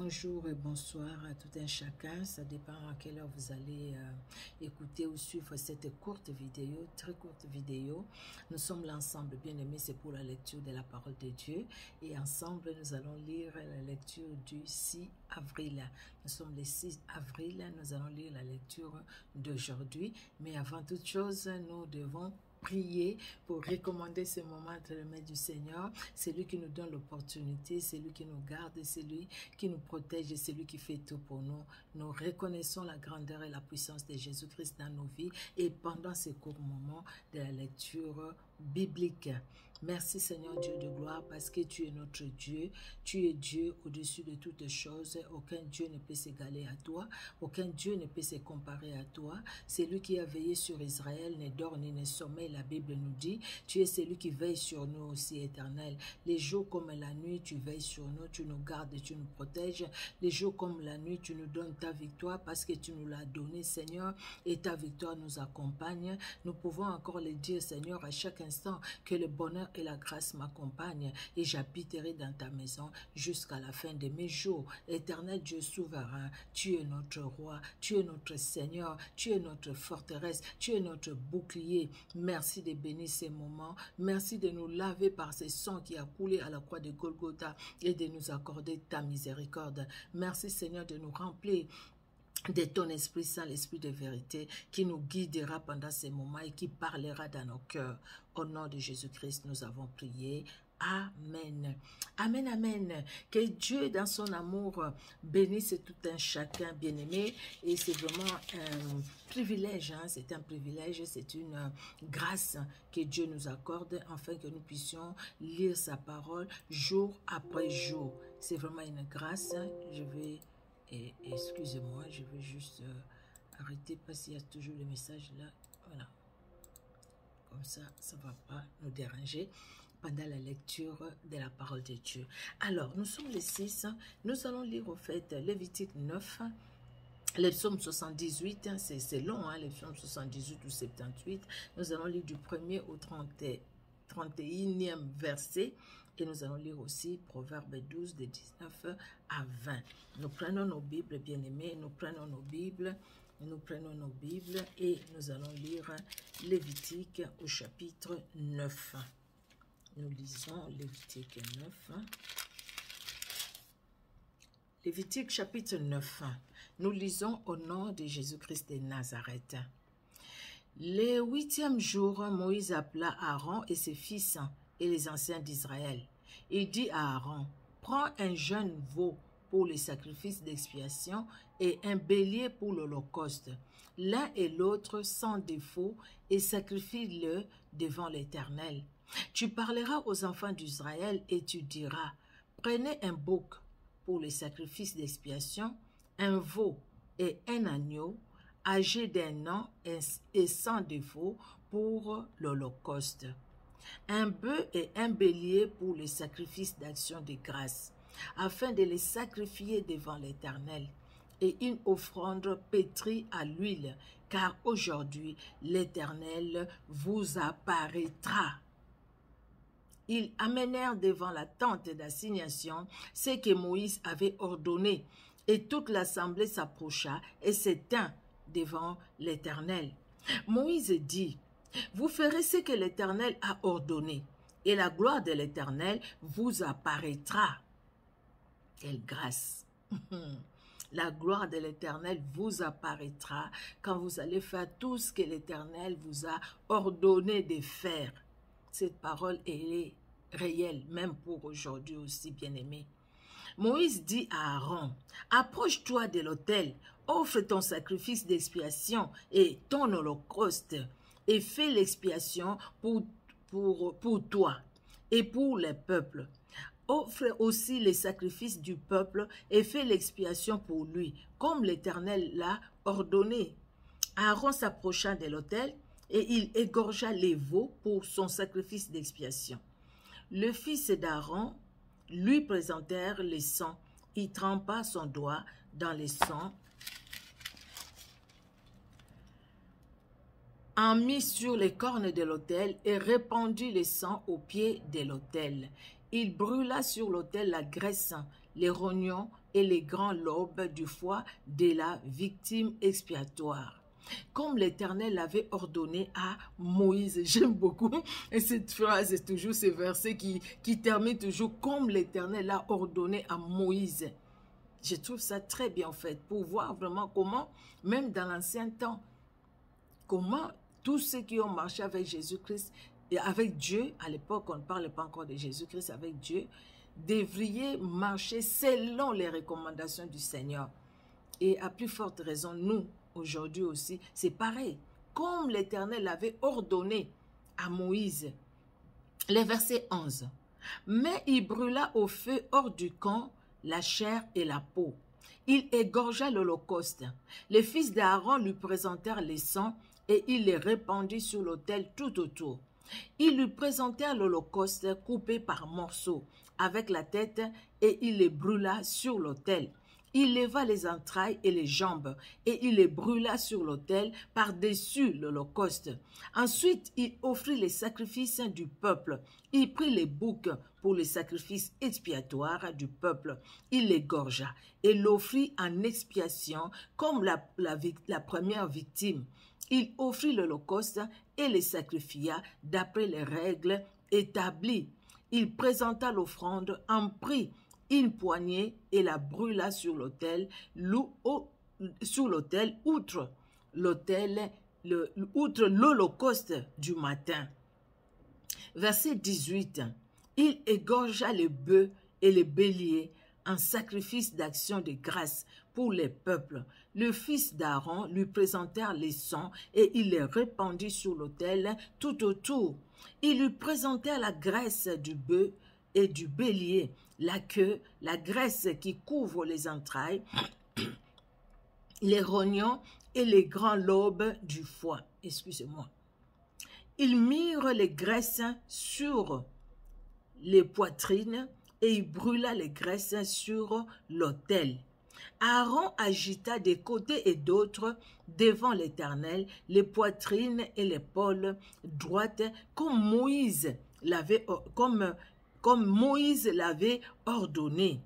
Bonjour et bonsoir à tout un chacun. Ça dépend à quelle heure vous allez écouter ou suivre cette courte vidéo, très courte vidéo. Nous sommes l'ensemble, bien aimés, c'est pour la lecture de la parole de Dieu. Et ensemble, nous allons lire la lecture du 6 avril. Nous sommes le 6 avril, nous allons lire la lecture d'aujourd'hui. Mais avant toute chose, nous devons prier pour recommander ce moment entre les mains du Seigneur. C'est lui qui nous donne l'opportunité, c'est lui qui nous garde, c'est lui qui nous protège et c'est lui qui fait tout pour nous. Nous reconnaissons la grandeur et la puissance de Jésus-Christ dans nos vies et pendant ces courts moments de la lecture biblique. Merci Seigneur Dieu de gloire parce que tu es notre Dieu. Tu es Dieu au-dessus de toutes choses. Aucun Dieu ne peut s'égaler à toi. Aucun Dieu ne peut se comparer à toi. C'est lui qui a veillé sur Israël, ne dort ni ne sommeille. La Bible nous dit, tu es celui qui veille sur nous aussi, Éternel. Les jours comme la nuit, tu veilles sur nous, tu nous gardes et tu nous protèges. Les jours comme la nuit, tu nous donnes ta victoire parce que tu nous l'as donnée, Seigneur, et ta victoire nous accompagne. Nous pouvons encore le dire, Seigneur, à chaque instant que le bonheur et la grâce m'accompagnent et j'habiterai dans ta maison jusqu'à la fin de mes jours. Éternel Dieu souverain, tu es notre roi, tu es notre Seigneur, tu es notre forteresse, tu es notre bouclier. Merci de bénir ces moments, merci de nous laver par ce sang qui a coulé à la croix de Golgotha et de nous accorder ta miséricorde. Merci Seigneur de nous remplir de ton Esprit Saint, l'Esprit de vérité, qui nous guidera pendant ces moments et qui parlera dans nos cœurs. Au nom de Jésus-Christ, nous avons prié. Amen. Amen, amen. Que Dieu, dans son amour, bénisse tout un chacun bien-aimé. Et c'est vraiment un privilège, hein? C'est un privilège, c'est une grâce que Dieu nous accorde afin que nous puissions lire sa parole jour après jour. C'est vraiment une grâce. Je vais... Et excusez-moi, je vais juste arrêter parce qu'il y a toujours le message là. Voilà. Comme ça, ça ne va pas nous déranger pendant la lecture de la parole de Dieu. Alors, nous sommes les 6. Nous allons lire au fait Lévitique 9. Les psaumes 78, c'est long, hein, les psaumes 78 ou 78. Nous allons lire du 1er au 31e verset. Et nous allons lire aussi Proverbe 12, de 19 à 20. Nous prenons nos Bibles, bien-aimés, nous prenons nos Bibles et nous allons lire Lévitique au chapitre 9. Nous lisons Lévitique 9. Lévitique chapitre 9. Nous lisons au nom de Jésus-Christ de Nazareth. Le 8e jour, Moïse appela Aaron et ses fils et les anciens d'Israël. Il dit à Aaron, prends un jeune veau pour le sacrifice d'expiation et un bélier pour l'holocauste, l'un et l'autre sans défaut, et sacrifie-le devant l'Éternel. Tu parleras aux enfants d'Israël et tu diras, prenez un bouc pour le sacrifice d'expiation, un veau et un agneau, âgés d'1 an et sans défaut pour l'holocauste. Un bœuf et un bélier pour le sacrifice d'action de grâce, afin de les sacrifier devant l'Éternel, et une offrande pétrie à l'huile, car aujourd'hui l'Éternel vous apparaîtra. Ils amenèrent devant la tente d'assignation ce que Moïse avait ordonné, et toute l'assemblée s'approcha et s'étint devant l'Éternel. Moïse dit, vous ferez ce que l'Éternel a ordonné, et la gloire de l'Éternel vous apparaîtra. Quelle grâce! La gloire de l'Éternel vous apparaîtra quand vous allez faire tout ce que l'Éternel vous a ordonné de faire. Cette parole est réelle, même pour aujourd'hui aussi, bien-aimé. Moïse dit à Aaron, approche-toi de l'autel, offre ton sacrifice d'expiation et ton holocauste, et fais l'expiation pour toi et pour les peuples. Offre aussi les sacrifices du peuple et fais l'expiation pour lui, comme l'Éternel l'a ordonné. Aaron s'approcha de l'autel et il égorgea les veaux pour son sacrifice d'expiation. Le fils d'Aaron lui présentèrent le sang. Il trempa son doigt dans le sang, en mit sur les cornes de l'autel et répandit le sang au pied de l'autel. Il brûla sur l'autel la graisse, les rognons et les grands lobes du foie de la victime expiatoire, comme l'Éternel l'avait ordonné à Moïse. J'aime beaucoup cette phrase, c'est toujours ce verset qui termine toujours comme l'Éternel l'a ordonné à Moïse. Je trouve ça très bien fait, pour voir vraiment comment, même dans l'ancien temps, comment tous ceux qui ont marché avec Jésus-Christ et avec Dieu, à l'époque on ne parlait pas encore de Jésus-Christ, avec Dieu, devriez marcher selon les recommandations du Seigneur. Et à plus forte raison, nous, aujourd'hui aussi, c'est pareil. Comme l'Éternel avait ordonné à Moïse. Le verset 11. Mais il brûla au feu hors du camp la chair et la peau. Il égorgea l'holocauste. Les fils d'Aaron lui présentèrent les sangs et il les répandit sur l'autel tout autour. Ils lui présentèrent l'holocauste coupé par morceaux avec la tête et il les brûla sur l'autel. Il leva les entrailles et les jambes et il les brûla sur l'autel par-dessus l'holocauste. Ensuite, il offrit les sacrifices du peuple. Il prit les boucs pour les sacrifices expiatoires du peuple. Il les gorgea et l'offrit en expiation comme la première victime. Il offrit l'holocauste et les sacrifia d'après les règles établies. Il présenta l'offrande en prit une poignée et la brûla sur l'autel, outre l'holocauste du matin. Verset 18. Il égorgea les bœufs et les béliers en sacrifice d'action de grâce pour les peuples. Le fils d'Aaron lui présentèrent les sangs et il les répandit sur l'autel tout autour. Il lui présentèrent la graisse du bœuf et du bélier, la queue, la graisse qui couvre les entrailles, les rognons et les grands lobes du foie. Excusez-moi. Ils mirent les graisses sur les poitrines et il brûla les graisses sur l'autel. Aaron agita des côtés et d'autres devant l'Éternel les poitrines et l'épaule droite comme Moïse l'avait ordonné.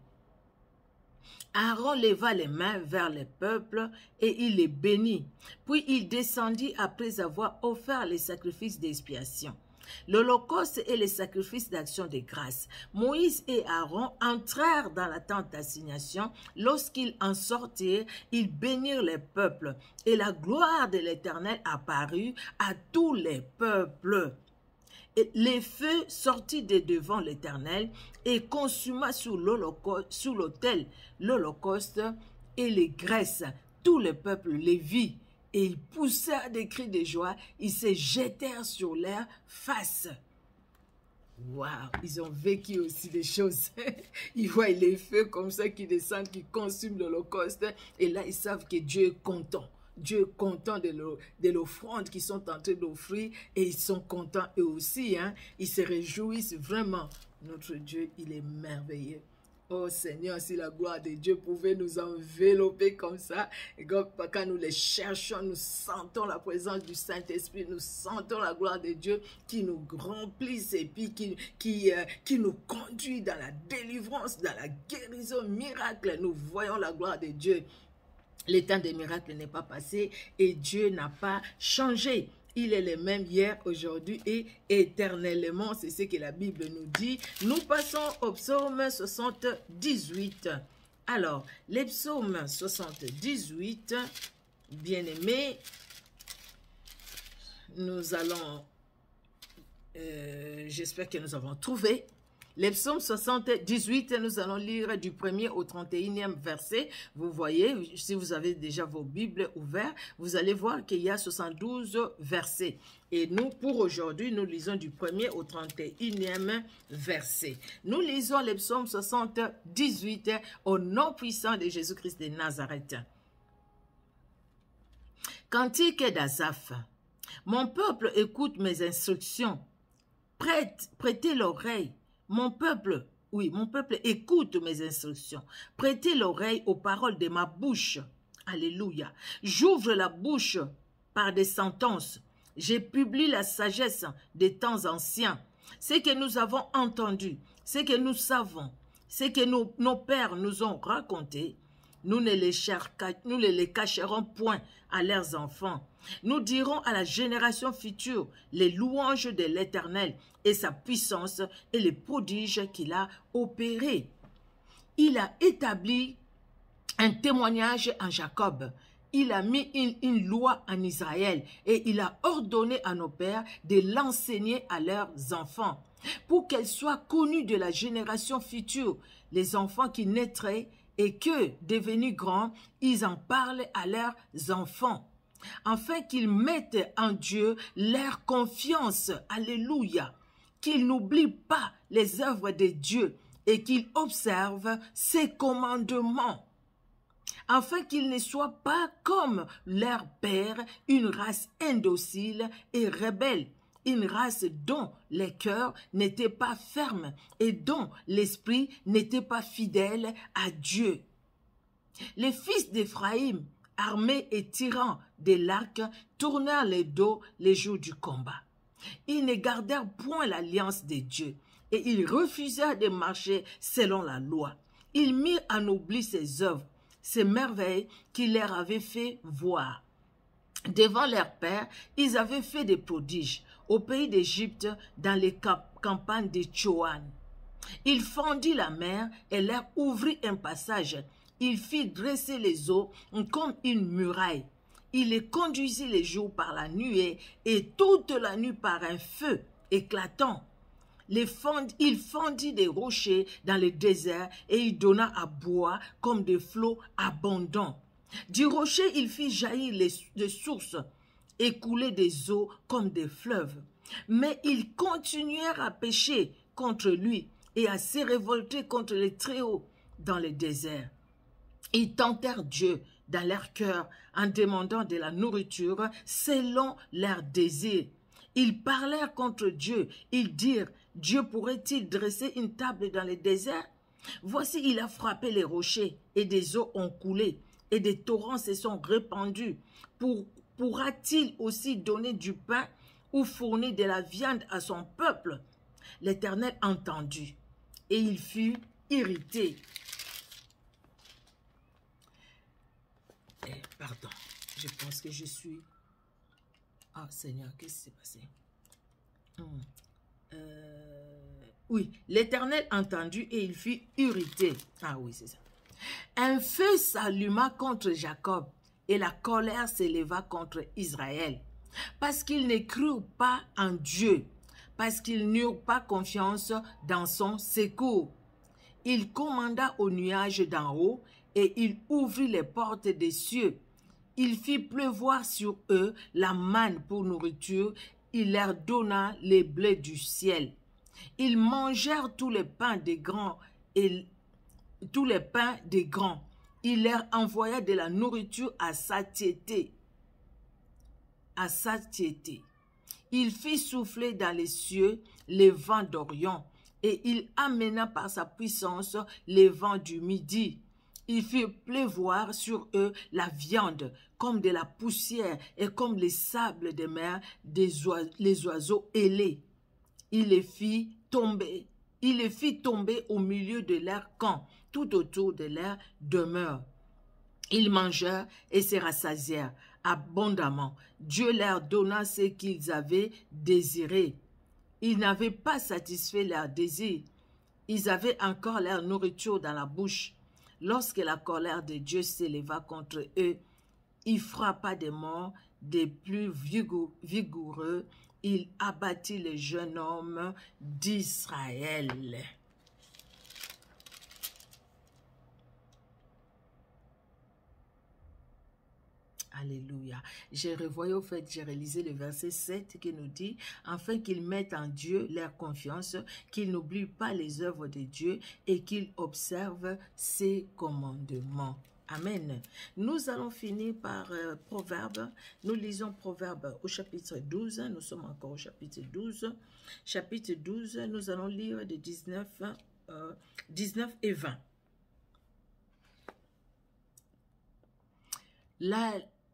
Aaron leva les mains vers le peuple et il les bénit. Puis il descendit après avoir offert les sacrifices d'expiation, l'holocauste et les sacrifices d'action de grâce. Moïse et Aaron entrèrent dans la tente d'assignation. Lorsqu'ils en sortirent, ils bénirent les peuples et la gloire de l'Éternel apparut à tous les peuples. Et les feux sortit de devant l'Éternel et consuma sur l'autel l'holocauste et les graisses. Tout le peuple les vit et ils poussèrent des cris de joie. Ils se jetèrent sur leur face. Waouh, ils ont vécu aussi des choses. Ils voient les feux comme ça qui descendent, qui consument l'holocauste. Et là, ils savent que Dieu est content. Dieu est content de l'offrande qu'ils sont en train d'offrir et ils sont contents eux aussi. Hein? Ils se réjouissent vraiment. Notre Dieu, il est merveilleux. Oh Seigneur, si la gloire de Dieu pouvait nous envelopper comme ça, et quand nous les cherchons, nous sentons la présence du Saint-Esprit, nous sentons la gloire de Dieu qui nous remplisse et puis qui nous conduit dans la délivrance, dans la guérison, miracle. Nous voyons la gloire de Dieu. Le temps des miracles n'est pas passé et Dieu n'a pas changé. Il est le même hier, aujourd'hui et éternellement. C'est ce que la Bible nous dit. Nous passons au psaume 78. Alors, les psaumes 78, bien-aimés, nous allons, j'espère que nous avons trouvé. Les psaumes 78, nous allons lire du 1er au 31e verset. Vous voyez, si vous avez déjà vos Bibles ouvertes, vous allez voir qu'il y a 72 versets. Et nous, pour aujourd'hui, nous lisons du 1er au 31e verset. Nous lisons les psaumes 78 au nom puissant de Jésus-Christ de Nazareth. Cantique d'Asaph. Mon peuple écoute mes instructions. Prêtez l'oreille. Mon peuple écoute mes instructions. Prêtez l'oreille aux paroles de ma bouche. Alléluia. J'ouvre la bouche par des sentences. Je publie la sagesse des temps anciens. Ce que nous avons entendu, ce que nous savons, ce que nos pères nous ont raconté, nous ne les cacherons point à leurs enfants. Nous dirons à la génération future les louanges de l'Éternel et sa puissance et les prodiges qu'il a opérés. Il a établi un témoignage en Jacob. Il a mis une loi en Israël et il a ordonné à nos pères de l'enseigner à leurs enfants pour qu'elle soit connue de la génération future, les enfants qui naîtraient et que, devenus grands, ils en parlent à leurs enfants, afin qu'ils mettent en Dieu leur confiance. Alléluia. Qu'ils n'oublient pas les œuvres de Dieu et qu'ils observent ses commandements, afin qu'ils ne soient pas comme leur père, une race indocile et rebelle, une race dont les cœurs n'étaient pas fermes et dont l'esprit n'était pas fidèle à Dieu. Les fils d'Éphraïm, armés et tirant des l'arc, tournèrent les dos les jours du combat. Ils ne gardèrent point l'alliance de Dieu et ils refusèrent de marcher selon la loi. Ils mirent en oubli ses œuvres, ces merveilles qu'il leur avait fait voir. Devant leur père, ils avaient fait des prodiges au pays d'Égypte, dans les campagnes de Tchoan. Il fendit la mer et leur ouvrit un passage. Il fit dresser les eaux comme une muraille. Il les conduisit les jours par la nuée et toute la nuit par un feu éclatant. Il fendit des rochers dans le désert et il donna à boire comme des flots abondants. Du rocher, il fit jaillir les sources et couler des eaux comme des fleuves. Mais ils continuèrent à pécher contre lui et à se révolter contre les Très-Hauts dans le désert. Ils tentèrent Dieu dans leur cœur en demandant de la nourriture selon leurs désirs. Ils parlèrent contre Dieu. Ils dirent, Dieu pourrait-il dresser une table dans le désert? Voici, il a frappé les rochers et des eaux ont coulé et des torrents se sont répandus. Pourra-t-il aussi donner du pain ou fournir de la viande à son peuple? L'Éternel entendit et il fut irrité. Pardon, je pense que je suis... Ah Seigneur, qu'est-ce qui s'est passé? Oui, l'Éternel entendit et il fut irrité. Ah oui, c'est ça. Un feu s'alluma contre Jacob et la colère s'éleva contre Israël, parce qu'ils ne crurent pas en Dieu, parce qu'ils n'eurent pas confiance dans son secours. Il commanda aux nuages d'en haut et il ouvrit les portes des cieux. Il fit pleuvoir sur eux la manne pour nourriture. Il leur donna les blés du ciel. Ils mangèrent tous les pains des grands et tous les pains des grands. Il leur envoya de la nourriture à satiété. À satiété. Il fit souffler dans les cieux les vents d'Orient et il amena par sa puissance les vents du midi. Il fit pleuvoir sur eux la viande comme de la poussière et comme les sables des mers, les oiseaux ailés. Il les fit tomber au milieu de leur camp, tout autour de leur demeure. Ils mangèrent et se rassasièrent abondamment. Dieu leur donna ce qu'ils avaient désiré. Ils n'avaient pas satisfait leurs désirs. Ils avaient encore leur nourriture dans la bouche. Lorsque la colère de Dieu s'éleva contre eux, il frappa des morts des plus vigoureux. Il abattit les jeunes hommes d'Israël. Alléluia. J'ai revoyé au fait, j'ai réalisé le verset 7 qui nous dit, afin qu'ils mettent en Dieu leur confiance, qu'ils n'oublient pas les œuvres de Dieu et qu'ils observent ses commandements. Amen. Nous allons finir par Proverbes. Nous lisons Proverbes au chapitre 12. Nous sommes encore au chapitre 12. Chapitre 12, nous allons lire de 19 et 20.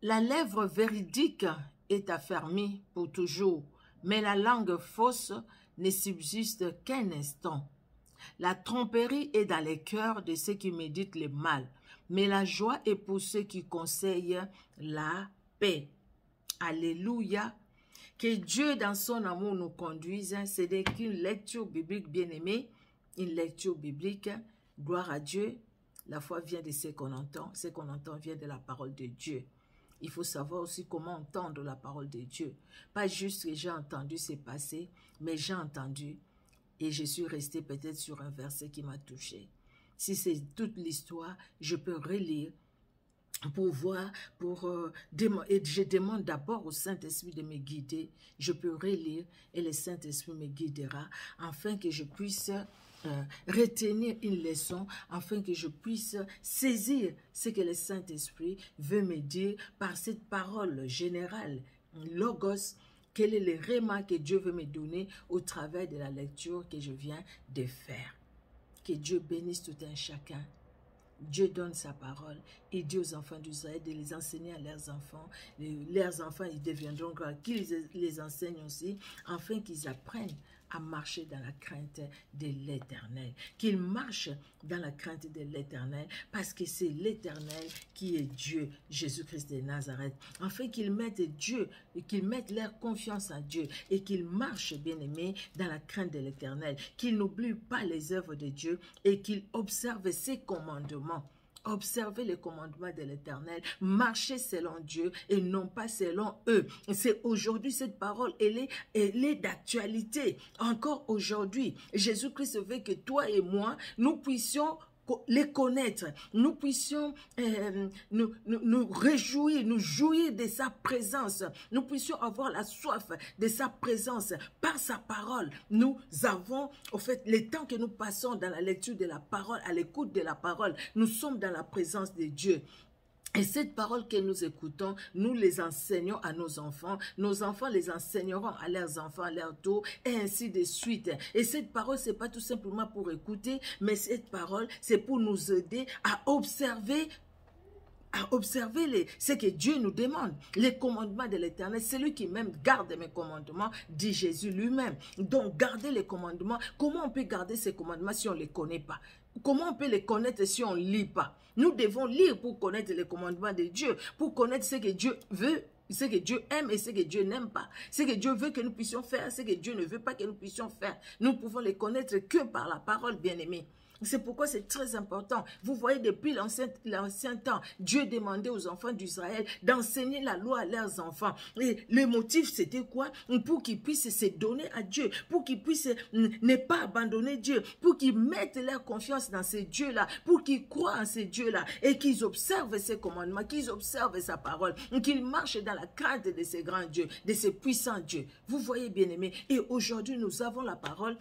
La lèvre véridique est affermie pour toujours, mais la langue fausse ne subsiste qu'un instant. La tromperie est dans les cœurs de ceux qui méditent le mal, mais la joie est pour ceux qui conseillent la paix. Alléluia. Que Dieu dans son amour nous conduise. C'est qu'une lecture biblique bien-aimée, une lecture biblique. Gloire à Dieu. La foi vient de ce qu'on entend. Ce qu'on entend vient de la parole de Dieu. Il faut savoir aussi comment entendre la parole de Dieu. Pas juste que j'ai entendu c'est passé, mais j'ai entendu et je suis resté peut-être sur un verset qui m'a touché. Si c'est toute l'histoire, je peux relire pour voir, et je demande d'abord au Saint-Esprit de me guider. Je peux relire et le Saint-Esprit me guidera afin que je puisse retenir une leçon, afin que je puisse saisir ce que le Saint-Esprit veut me dire par cette parole générale, logos. Quel est le réma que Dieu veut me donner au travers de la lecture que je viens de faire. Que Dieu bénisse tout un chacun. Dieu donne sa parole et dit aux enfants d'Israël de les enseigner à leurs enfants. Leurs enfants, ils deviendront grands, qu'ils les enseignent aussi, afin qu'ils apprennent à marcher dans la crainte de l'Éternel. Qu'ils marchent dans la crainte de l'Éternel, parce que c'est l'Éternel qui est Dieu, Jésus-Christ de Nazareth. Afin qu'ils mettent Dieu, et qu'ils mettent leur confiance en Dieu, et qu'ils marchent, bien-aimés, dans la crainte de l'Éternel. Qu'ils n'oublient pas les œuvres de Dieu, et qu'ils observent ses commandements. Observez les commandements de l'Éternel, marchez selon Dieu et non pas selon eux. C'est aujourd'hui cette parole, elle est d'actualité. Encore aujourd'hui, Jésus-Christ veut que toi et moi, nous puissions les connaître, nous puissions nous réjouir, nous jouir de sa présence, nous puissions avoir la soif de sa présence par sa parole. Nous avons, au fait, le temps que nous passons dans la lecture de la parole, à l'écoute de la parole, nous sommes dans la présence de Dieu. Et cette parole que nous écoutons, nous les enseignons à nos enfants les enseigneront à leurs enfants à leur tour, et ainsi de suite. Et cette parole, c'est pas tout simplement pour écouter, mais cette parole, c'est pour nous aider à observer ce que Dieu nous demande, les commandements de l'Éternel. C'est lui qui même garde mes commandements, dit Jésus lui-même. Donc, garder les commandements, comment on peut garder ces commandements si on ne les connaît pas? Comment on peut les connaître si on ne lit pas? Nous devons lire pour connaître les commandements de Dieu, pour connaître ce que Dieu veut, ce que Dieu aime et ce que Dieu n'aime pas. Ce que Dieu veut que nous puissions faire, ce que Dieu ne veut pas que nous puissions faire. Nous pouvons les connaître que par la parole, bien-aimée. C'est pourquoi c'est très important. Vous voyez, depuis l'ancien temps, Dieu demandait aux enfants d'Israël d'enseigner la loi à leurs enfants. Et le motif, c'était quoi? Pour qu'ils puissent se donner à Dieu, pour qu'ils puissent ne pas abandonner Dieu, pour qu'ils mettent leur confiance dans ces dieux-là, pour qu'ils croient en ces dieux-là, et qu'ils observent ses commandements, qu'ils observent sa parole, qu'ils marchent dans la crainte de ces grands dieux, de ces puissants dieux. Vous voyez, bien-aimés, et aujourd'hui, nous avons la parole,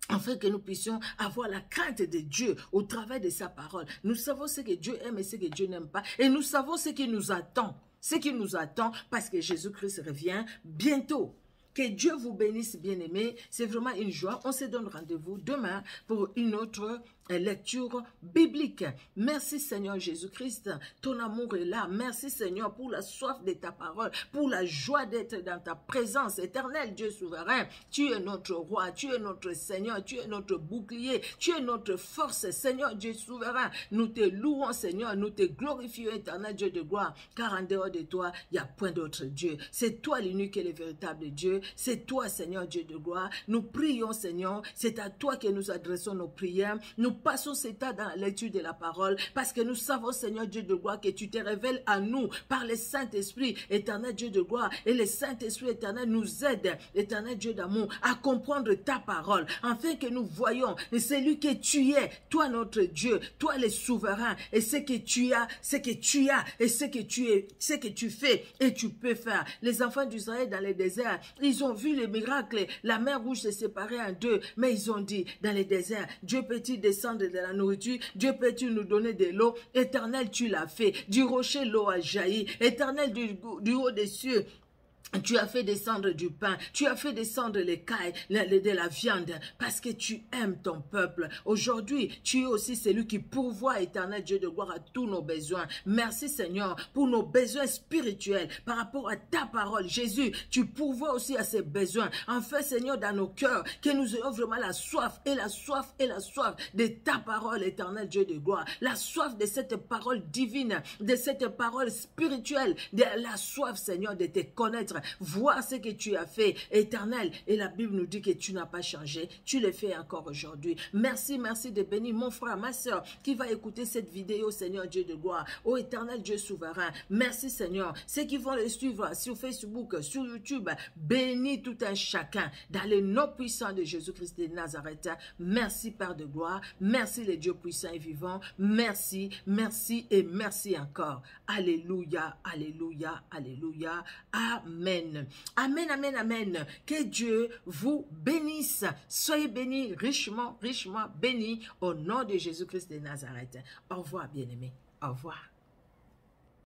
afin que nous puissions avoir la crainte de Dieu au travers de sa parole. Nous savons ce que Dieu aime et ce que Dieu n'aime pas. Et nous savons ce qui nous attend. Ce qui nous attend parce que Jésus-Christ revient bientôt. Que Dieu vous bénisse, bien-aimés. C'est vraiment une joie. On se donne rendez-vous demain pour une autre lecture biblique. Merci Seigneur Jésus-Christ, ton amour est là. Merci Seigneur pour la soif de ta parole, pour la joie d'être dans ta présence. Éternel Dieu souverain, tu es notre roi, tu es notre Seigneur, tu es notre bouclier, tu es notre force. Seigneur Dieu souverain, nous te louons Seigneur, nous te glorifions éternel Dieu de gloire, car en dehors de toi, il n'y a point d'autre Dieu. C'est toi l'unique et le véritable Dieu, c'est toi Seigneur Dieu de gloire. Nous prions Seigneur, c'est à toi que nous adressons nos prières. Nous passons cet temps dans la lecture de la parole parce que nous savons, Seigneur Dieu de gloire, que tu te révèles à nous par le Saint-Esprit, éternel Dieu de gloire. Et le Saint-Esprit éternel nous aide, éternel Dieu d'amour, à comprendre ta parole, afin que nous voyons celui que tu es, toi notre Dieu, toi le souverain, et ce que tu as, et ce que tu fais et tu peux faire. Les enfants d'Israël dans le désert, ils ont vu les miracles, la mer rouge se séparer en deux, mais ils ont dit dans le désert, Dieu peut-il descendre de la nourriture, Dieu peut-il nous donner de l'eau? Éternel, tu l'as fait. Du rocher, l'eau a jailli. Éternel, du haut des cieux, Tu as fait descendre du pain, tu as fait descendre l'écaille de la viande, parce que tu aimes ton peuple. Aujourd'hui, tu es aussi celui qui pourvoit, éternel Dieu de gloire, à tous nos besoins. Merci Seigneur pour nos besoins spirituels par rapport à ta parole. Jésus, tu pourvois aussi à ces besoins. Enfin Seigneur, dans nos cœurs, que nous ayons vraiment la soif et la soif et la soif de ta parole, éternel Dieu de gloire. La soif de cette parole divine, de cette parole spirituelle, de la soif Seigneur de te connaître. Voir ce que tu as fait, éternel. Et la Bible nous dit que tu n'as pas changé. Tu le fais encore aujourd'hui. Merci, merci de bénir mon frère, ma soeur, qui va écouter cette vidéo, Seigneur Dieu de gloire. Ô éternel Dieu souverain, merci Seigneur. Ceux qui vont le suivre sur Facebook, sur YouTube, bénis tout un chacun. Dans le nom puissant de Jésus-Christ de Nazareth. Merci Père de gloire. Merci le Dieu puissant et vivant. Merci, merci et merci encore. Alléluia, alléluia, alléluia. Amen. Amen, amen, amen. Que Dieu vous bénisse. Soyez bénis, richement, richement bénis au nom de Jésus-Christ de Nazareth. Au revoir, bien-aimés. Au revoir.